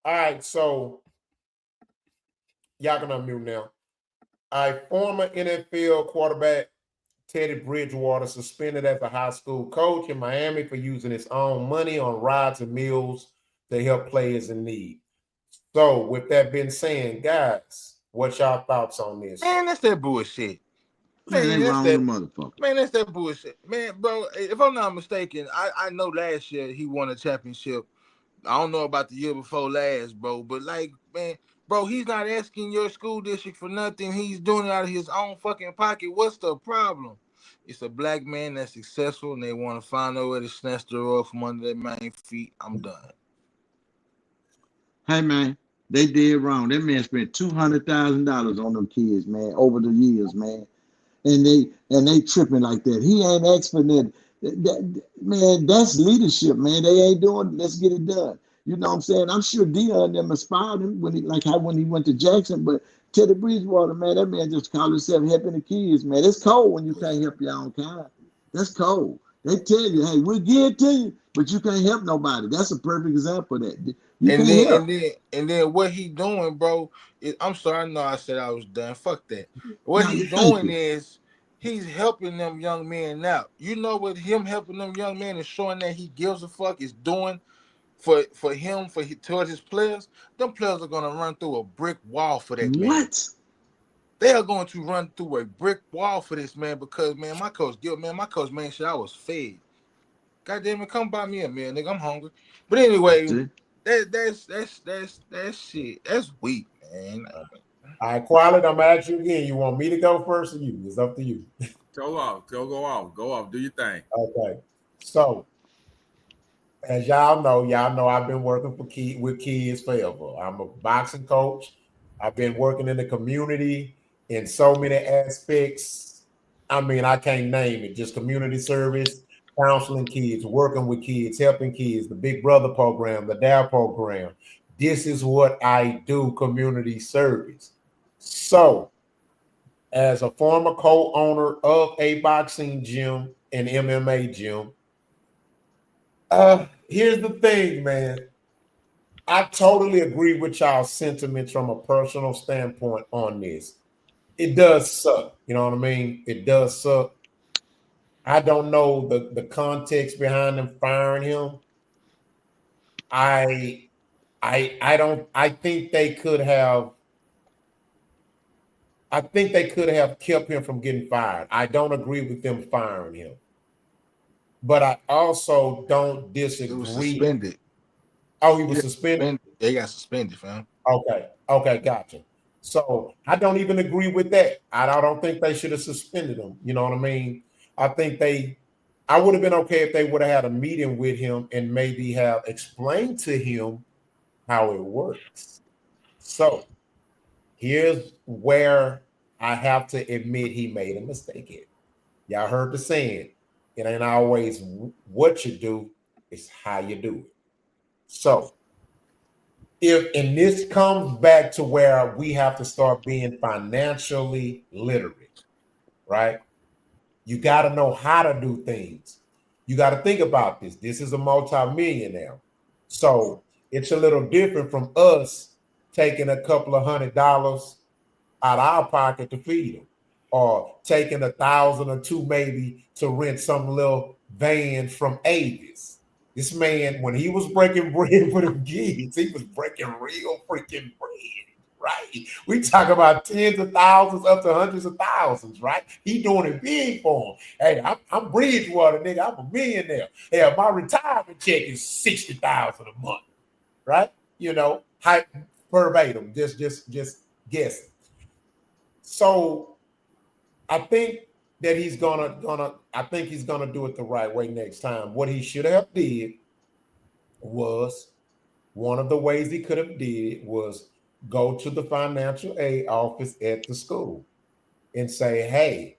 All right, so y'all can unmute now. All right, former NFL quarterback Teddy Bridgewater suspended as a high school coach in Miami for using his own money on rides and meals to help players in need. So, with that being said, guys, what's y'all thoughts on this? Man, that's that bullshit. Man, Man, they that's wrong that. the motherfucker. Man, that's that bullshit. Man, bro, if I'm not mistaken, I know last year he won a championship. I don't know about the year before last, bro, but like, man, bro, he's not asking your school district for nothing. He's doing it out of his own fucking pocket. What's the problem? It's a black man that's successful, and they want to find a way to snatch the rug from under their main feet. I'm done. Hey man, they did wrong. That man spent $200,000 on them kids, man, over the years, man. And they tripping like that. He ain't asked for that. Man, that's leadership, man. They ain't doing. Let's get it done. You know what I'm saying? I'm sure Dion them inspired him when when he went to Jackson, but Teddy Bridgewater, man, that man just called himself helping the kids, man. It's cold when you can't help your own kind. That's cold. They tell you, hey, we'll give it to you, but you can't help nobody. That's a perfect example of that. You And can't then help. what he doing, bro? I'm sorry, I know I said I was done. Fuck that. What No, he's thank doing you. is he's helping them young men out. You know what him helping them young men and showing that he gives a fuck is doing for him towards his players. Them players are gonna run through a brick wall for that man. What? They are going to run through a brick wall for this man because man, my coach man shit, I was fed. God damn it, come buy me a meal, nigga. I'm hungry. But anyway, See? that shit. That's weak, man. All right, Quality, I'm gonna ask you again. You want me to go first or you? It's up to you. Go off. Do your thing. Okay. So, as y'all know I've been working with kids forever. I'm a boxing coach. I've been working in the community in so many aspects. I mean, I can't name it. Just community service, counseling kids, working with kids, helping kids, the Big Brother program, the DAO program. This is what I do, community service. So, as a former co-owner of a boxing gym and MMA gym, here's the thing, man. I totally agree with y'all's sentiments from a personal standpoint on this. It does suck. You know what I mean? It does suck. I don't know the context behind them firing him. I I don't I think they could have kept him from getting fired. I don't agree with them firing him. But I also don't It was disagree. suspended. Oh, he He was got suspended? suspended. They got suspended, fam. Okay, gotcha. So I don't even agree with that. I don't think they should have suspended him. You know what I mean? I think I would have been okay if they would have had a meeting with him and maybe have explained to him how it works. So here's where I have to admit he made a mistake here. Y'all heard the saying, it ain't always what you do, it's how you do it. So if and this comes back to where we have to start being financially literate, right? You got to know how to do things. You got to think about this. This is a multi-millionaire. So it's a little different from us taking a couple of $100 out of our pocket to feed them, or taking 1,000 or two maybe to rent some little van from Avis. This man, when he was breaking bread for them kids, he was breaking real freaking bread, right? We talk about tens of thousands up to hundreds of thousands, right? He doing it big for him. Hey, I'm Bridgewater, nigga. I'm a millionaire. Hey, my retirement check is 60,000 a month, right? You know, verbatim, just guessing. So I think that he's gonna I think he's gonna do it the right way next time. What he should have did was, one of the ways he could have did was go to the financial aid office at the school and say, hey,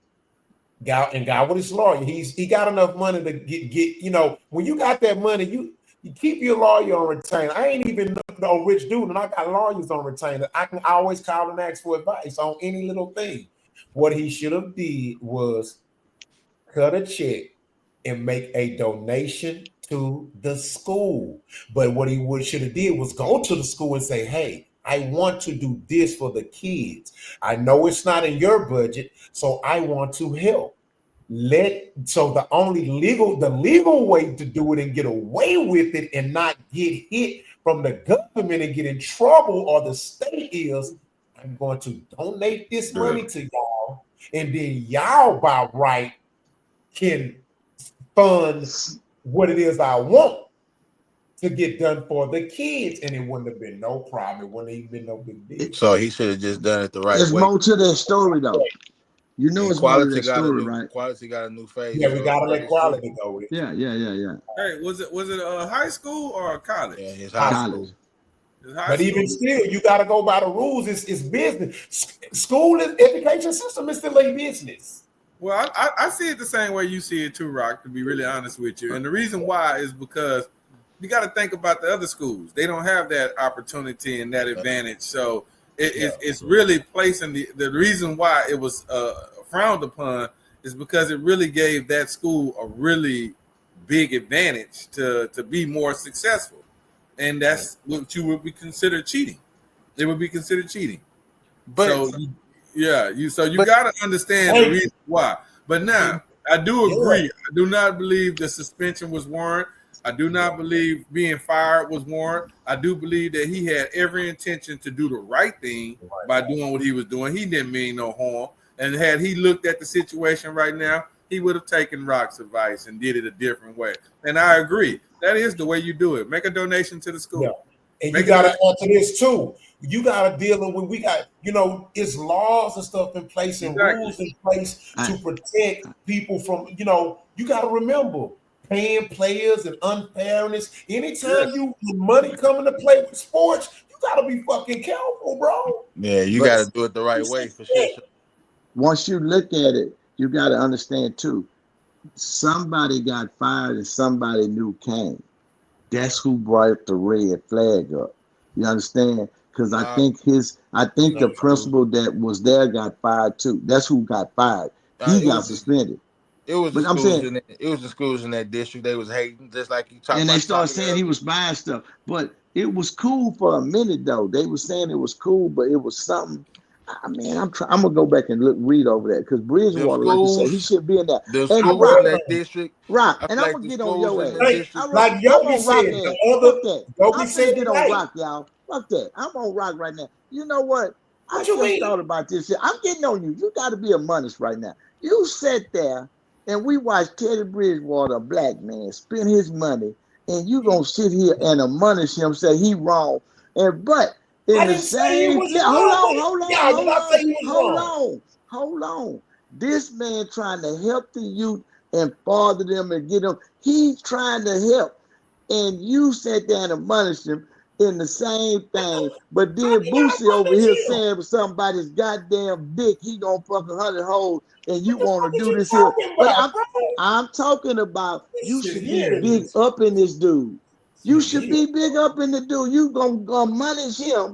God with his lawyer, he got enough money to get when you got that money, you keep your lawyer on retainer. I ain't even no rich dude, and I got lawyers on retainer. I can always call and ask for advice on any little thing. What he should have did was cut a check and make a donation to the school. But what he should have did was go to the school and say, hey, I want to do this for the kids. I know it's not in your budget, so I want to help. So the legal way to do it and get away with it and not get hit from the government and get in trouble or the state is, I'm going to donate this money to y'all, and then y'all by right can fund what it is I want to get done for the kids, and it wouldn't have been no problem. It wouldn't even been no big deal. So he should have just done it the right There's way. more to that story, though. You know, And it's more to that story, right? Quality got a new face. Yeah, we gotta let quality go with it. Yeah. Hey, was it a high school or a college? Yeah, his high College. school. But even still, you got to go by the rules. It's business. School education system is still a business. Well, I see it the same way you see it too, Rock, to be really honest with you. And the reason why is because you got to think about the other schools. They don't have that opportunity and that advantage. So it's really placing the reason why it was frowned upon is because it really gave that school a really big advantage to be more successful. And that's what you would be considered cheating. It would be considered cheating. But you got to understand the reason why. But now I do agree. I do not believe the suspension was warranted. I do not believe being fired was warranted. I do believe that he had every intention to do the right thing by doing what he was doing. He didn't mean no harm. And had he looked at the situation right now, he would have taken Rock's advice and did it a different way. And I agree. That is the way you do it. Make a donation to the school. Yeah. And you got to add to this too. You got to deal with, we got, it's laws and stuff in place and rules in place to protect people from, you got to remember paying players and unfairness. Anytime your money coming to play with sports, you got to be fucking careful, bro. Yeah, you got to do it the right way for sure. Once you look at it, you got to understand too. Somebody got fired and somebody new came. That's who brought the red flag up. You understand? Because I think the principal that was there got fired too. That's who got fired. He got suspended. It was the schools in that district. They was hating, just like you talked. And they started saying he was buying stuff, but it was cool for a minute though. They were saying it was cool, but it was something. I mean, I'm gonna go back and read over that because Bridgewater, like you said, he should be in that. The schools in that district, Rock, and I'm gonna get on your ass. Like Yogi said, I'm gonna get on Rock, y'all. Fuck that. I'm on Rock right now. You know what? I just thought about this shit. I'm getting on you. You got to be honest right now. You sat there and we watched Teddy Bridgewater, a black man, spend his money, and you gonna sit here and admonish him, say he wrong, but. In the same, hold on. This man trying to help the youth and father them and get them. He's trying to help, and you sat there and admonished him in the same thing. But then Boosie over here saying somebody's goddamn dick, he gonna fuck 100 holes, and you want to do this here. But I'm talking about you should be big up in this dude. You should be big up in the dude. You gonna punish him.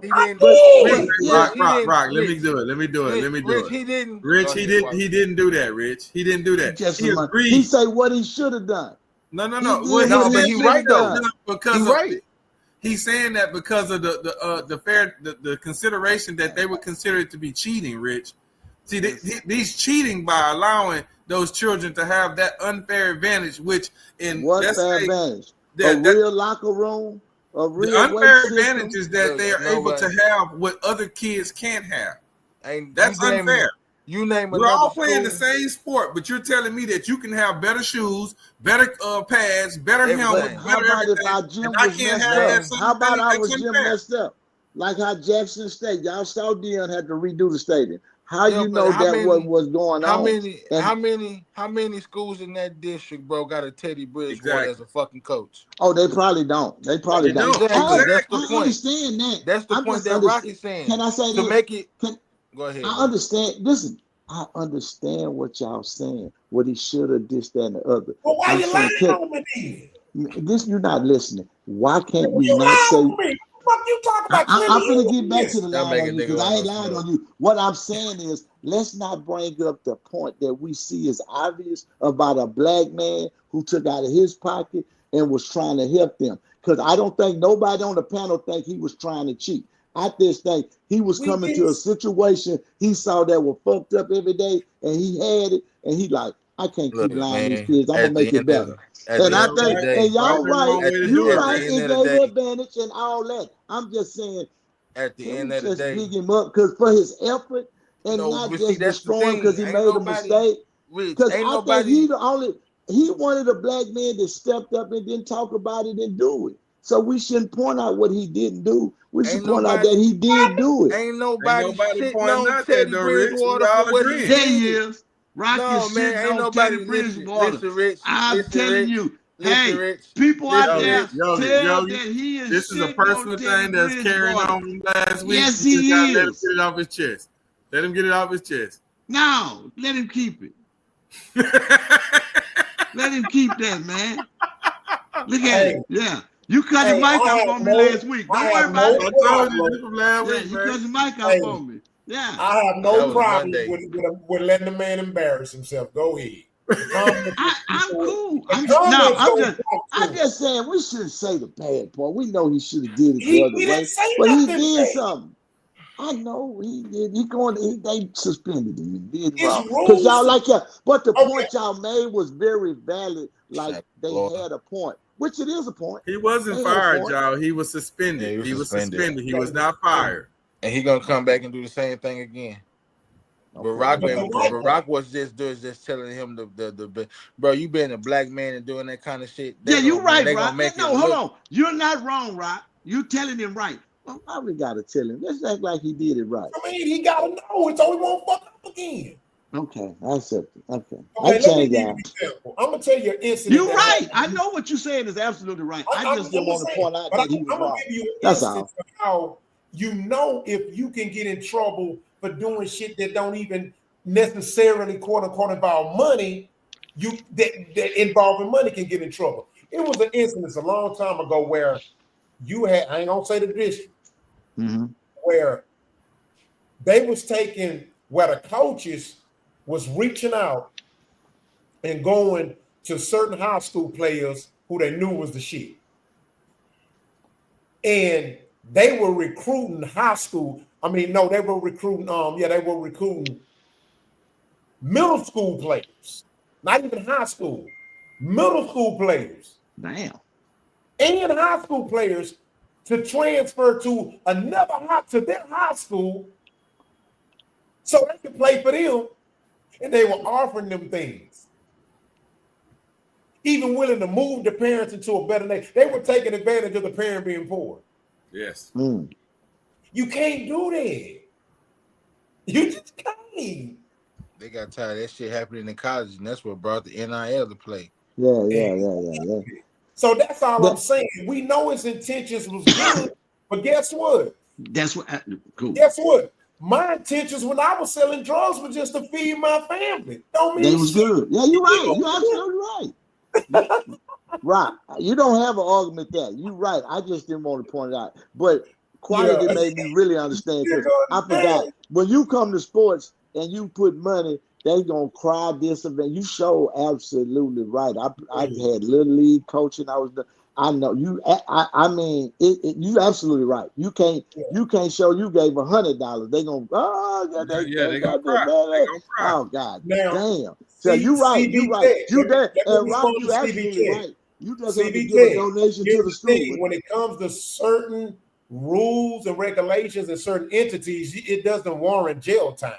Rock. Let me do it. He didn't. Rich, he didn't do that. Rich, he didn't do that. He agreed. He say what he should have done. No. But he's right though. He's right. He's saying that because of the consideration that they would consider it to be cheating. Rich, see, he's cheating by allowing those children to have that unfair advantage. Which what fair advantage? A real locker room, a real the unfair advantage is that they are able to have what other kids can't have. And that's unfair. We're all playing the same sport, but you're telling me that you can have better shoes, better pads, better helmets, better everything. How about our gym messed up? Like how Jackson State, y'all saw Dion had to redo the stadium. How you know that what was going on? How many schools in that district, bro, got a Teddy Bridgewater as a fucking coach? Oh, they probably don't. They probably don't. Exactly. That's the point. I understand that. That's the point that Rocky's saying. Can I say to make it? Go ahead. I understand. Listen, I understand what y'all saying. What he should have, this, that, and the other. Well, why you lying on me? This you're not listening. Why can't we not say? Fuck you talk about? I'm gonna get back to the line on you because I ain't lying on you. What I'm saying is, let's not bring up the point that we see as obvious about a black man who took out of his pocket and was trying to help them. Because I don't think nobody on the panel think he was trying to cheat. I just think he was We coming didn't to a situation he saw that were fucked up every day, and he had it, and he like, I can't keep Look, lying to these man. kids. I'm gonna make it better. At And the I end of the think, day, and y'all Right, right, wrong way to do you it, at right, the man. end it of the gave day, advantage and all that. I'm just saying, at the can end we of the just day, big him up because for his effort and no. not But see, just that's the destroy him because thing. he Ain't made a nobody, mistake? Rich. Because Ain't I think nobody. he wanted a black man that stepped up and didn't talk about it and do it. So we shouldn't point out what he didn't do. We should Ain't point out that nobody. he did do it. Ain't Ain't nobody nobody shitting pointing on out that Teddy though, Rich. We Bridgewater for all what he agreeing. There he did. is. Rock No, is man, sitting ain't on nobody. Teddy Listen, Bridgewater. listen, Rich. I'm Listen, telling Rich. you, Listen, hey, Rich. people out Listen, Yogi, there Rich. tell Yogi, that he is this is a sitting on personal Teddy thing that's carrying Bridgewater. on from last week. Yes, You just gotta he let him is. get it off his chest. Let him get it off his chest. No, let him keep it. Let him keep that, man. Look at Hey, it. Yeah. You cut the hey, mic off on me last week. Don't worry about it. I no told you problem. this from last Yeah, week, you man. cut the mic off Hey, on me. Yeah. I have That no was problem Monday. with letting the man embarrass himself. Go ahead. The comments, I'm cool. the comments don't talk to I'm him. just saying we shouldn't say the bad part. We know he should have did it the He other didn't way, say but he nothing did bad. something. I know he did. They suspended him and did His wrong. Because y'all rules. like yeah, but the Okay, point y'all made was very valid. Like Shot they Florida. had a point, which it is a point. He wasn't They had a fired, point. y'all. He was Yeah, suspended. he was He was suspended, suspended. He was not fired. and he gonna come back and do the same thing again. Okay, well, but the white part. Barack was just telling him bro, you being a black man and doing that kind of shit. yeah, you're right, They gonna Rock. make it No, hold look. on. You're not wrong, Rock. You telling him right. Well, why we gotta tell him? Let's act like he did it right. I mean, he gotta know it so he won't fuck up again. Okay, I accept it. Okay, I Okay, let me change give you y'all. an example. I'm gonna tell you an incident You're that right. I happened. know what you're saying is absolutely right. I I'm just didn't just want to saying, point out but that he was I'm gonna wrong. give you an That's instance all. of how you know if you can get in trouble for doing shit that don't even necessarily quote unquote involve money. That involving money can get in trouble. It was an instance a long time ago where you had, I ain't gonna say the district, Mm-hmm. where they was taking, where the coaches was reaching out and going to certain high school players who they knew was the shit. And they were recruiting high school. I mean, no, they were recruiting, they were recruiting middle school players, not even high school, middle school players Damn. and high school players to transfer to to their high school so they could play for them. And they were offering them things, even willing to move the parents into a better name. They were taking advantage of the parent being poor. Yes. Mm. You can't do that. You just can't. They got tired of that shit happening in college, and that's what brought the NIL to play. Yeah. So that's all I'm That, saying. We know his intentions was good, but guess what? that's what. Cool. Guess what? My intentions when I was selling drugs was just to feed my family. Don't They mean was shit. good. Yeah, you're right. You're absolutely right. Right. You don't have an argument there. You're right. I just didn't want to point it out. But Yeah. quality made me really understand You because know I what I'm saying? forgot when you come to sports and you put money, they gonna cry this event. You show absolutely right. I had little league coaching. I know you. I mean, you absolutely right. You can't show you gave $100. They gonna Yeah, they they gonna got that cry. They man. gonna cry. Oh God Now, damn. So you right. You CB right. Tech. You there Let me and Rock. respond You to CB absolutely Tech. right. You just have to CB give a Tech. donation Here's to the the school. thing: when it comes to certain rules and regulations and certain entities, it doesn't warrant jail time.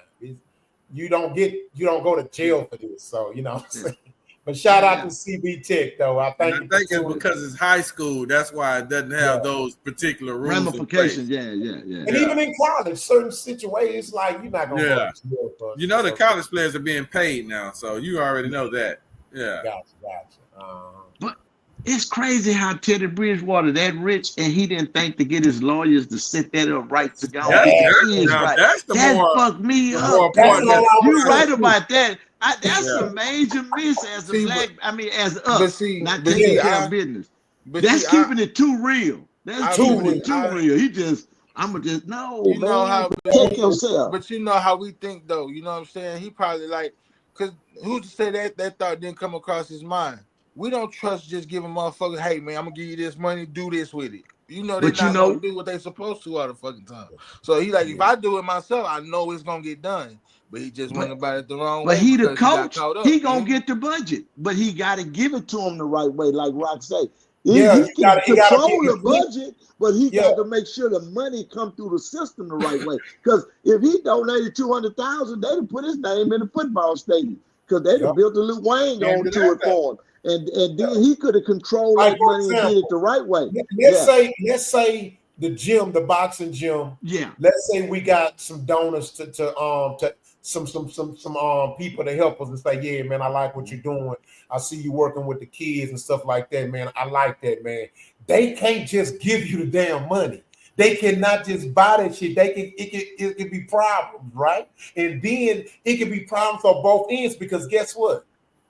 You don't go to jail for this. So you know what I'm saying. But shout out to CB Tech though. I And thank I you for think it's tuning. because it's high school. That's why it doesn't have those particular rules in Ramifications. place. And Yeah. even in college, certain situations like you're not gonna go Yeah. to jail for. You know the college players are being paid now, so you already know that. Yeah. Gotcha. But it's crazy how Teddy Bridgewater that rich and he didn't think to get his lawyers to set that up right to go and get the kids right. That's That fucked me up. That's part all that's I was You right saying. concerning. about that. That's Yeah. a major miss as a See, black. I mean, as but us see, not but taking see, care of business. but That's see, keeping it too real. That's I Too keeping real. it too real. I'ma just no you know man. how, Protect yourself. but you know how we think though. You know what I'm saying? He probably like, cause who's to say that thought didn't come across his mind? we don't trust just giving motherfuckers, hey man, I'm gonna give you this money, do this with it. You know they're But you not know, gonna do what they supposed to all the fucking time. So he like, if I do it myself, I know it's gonna get done. But he just went about it the wrong but way he the because he got coach. caught up. He gonna get the budget, but he got to give it to him the right way, like Rock say. Yeah, He can you gotta control be the budget, but he yeah, got to make sure the money come through the system the right way. Because if he donated 200,000, they'd have put his name in the football stadium because they'd yeah. have built a little wing Amen to onto it that. for him, and then he could have controlled Like that for money and did it example, the right way. let's Yeah, say the gym, the boxing gym. yeah. Let's say we got some donors to some people to help us and say, yeah, man, I like what you're doing. I see you working with the kids and stuff like that, man. I like that, man. They can't just give you the damn money. They cannot just buy that shit. It can be problems, right? And then it can be problems on both ends because guess what?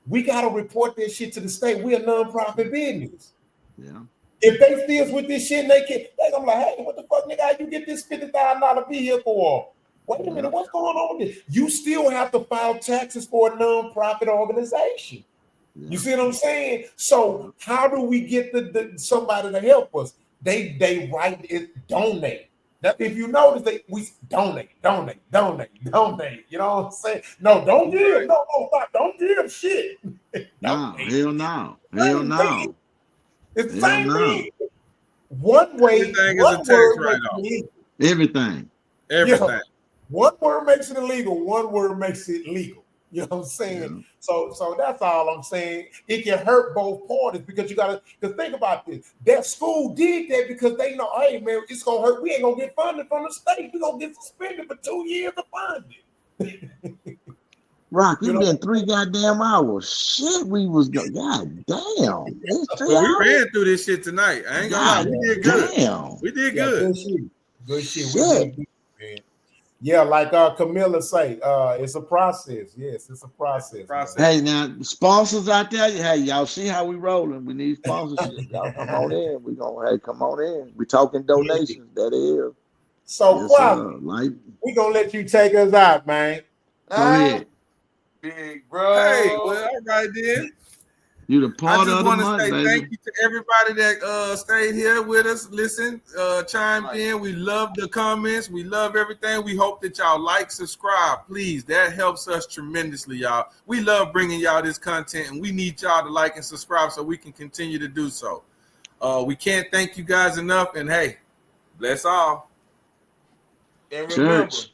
We gotta report this shit to the state. We're a nonprofit business. Yeah. If they steals with this shit, they gonna be like, hey, what the fuck, nigga? How you get this $50,000 vehicle off? Wait a minute, what's going on with this? You still have to file taxes for a nonprofit organization. Yeah. You see what I'm saying? So how do we get the somebody to help us? They write it, donate. That if you notice, we donate. You know what I'm saying? No, don't give. No, stop. Don't give shit. No, hell no. Hell no. It's the Hell same no. thing. One Everything is a tax write-off. Everything. Everything. Yeah. One word makes it illegal. One word makes it legal. You know what I'm saying? Yeah. So that's all I'm saying. It can hurt both parties because you gotta think about this. That school did that because they know, hey man, it's gonna hurt. We ain't gonna get funded from the state. We're gonna get suspended for 2 years of funding. Rock, it's been 3 goddamn hours. Shit, we was God damn. It's 3 Well, we hours. ran through this shit tonight. I ain't gonna lie, we did good. Damn. We did good. Good shit. Shit. We did good, man. Yeah, like Camilla say, it's a process. Yes, it's a process. Hey, now sponsors out there, hey, y'all see how we rolling? We need sponsorship. Y'all come on in. We gonna come on in. We talking donations. That is. So like, we gonna let you take us out, man. Go ahead. Big bro. Hey, well, all right then. You the part I just of the want to month, say baby. thank you to everybody that stayed here with us, listen, chimed in. We love the comments. We love everything. We hope that y'all like, subscribe, please. That helps us tremendously, y'all. We love bringing y'all this content, and we need y'all to like and subscribe so we can continue to do so. We can't thank you guys enough, and hey, bless all. And remember, Church.